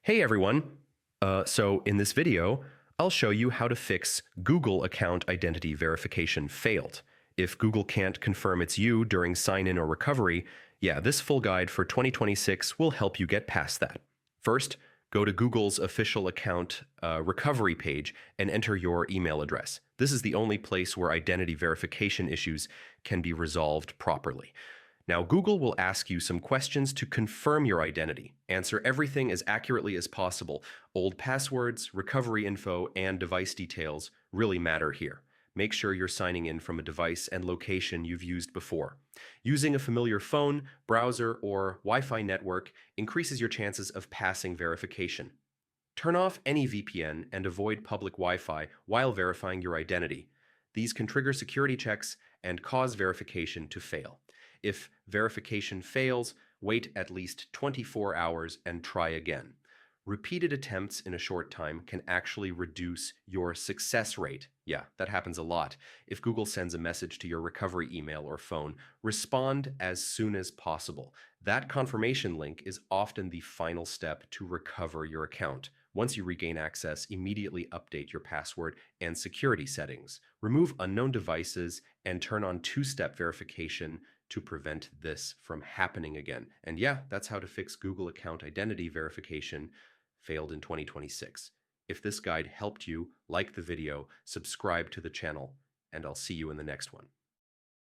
Hey everyone! So in this video, I'll show you how to fix Google account identity verification failed. If Google can't confirm it's you during sign-in or recovery, yeah, this full guide for 2026 will help you get past that. First, go to Google's official account recovery page and enter your email address. This is the only place where identity verification issues can be resolved properly. Now, Google will ask you some questions to confirm your identity. Answer everything as accurately as possible. Old passwords, recovery info, and device details really matter here. Make sure you're signing in from a device and location you've used before. Using a familiar phone, browser, or Wi-Fi network increases your chances of passing verification. Turn off any VPN and avoid public Wi-Fi while verifying your identity. These can trigger security checks and cause verification to fail. If verification fails, wait at least 24 hours and try again. Repeated attempts in a short time can actually reduce your success rate. Yeah, that happens a lot. If Google sends a message to your recovery email or phone, respond as soon as possible. That confirmation link is often the final step to recover your account. Once you regain access, immediately update your password and security settings. Remove unknown devices and turn on two-step verification to prevent this from happening again. And yeah, that's how to fix Google account identity verification failed in 2026. If this guide helped you, like the video, subscribe to the channel, and I'll see you in the next one.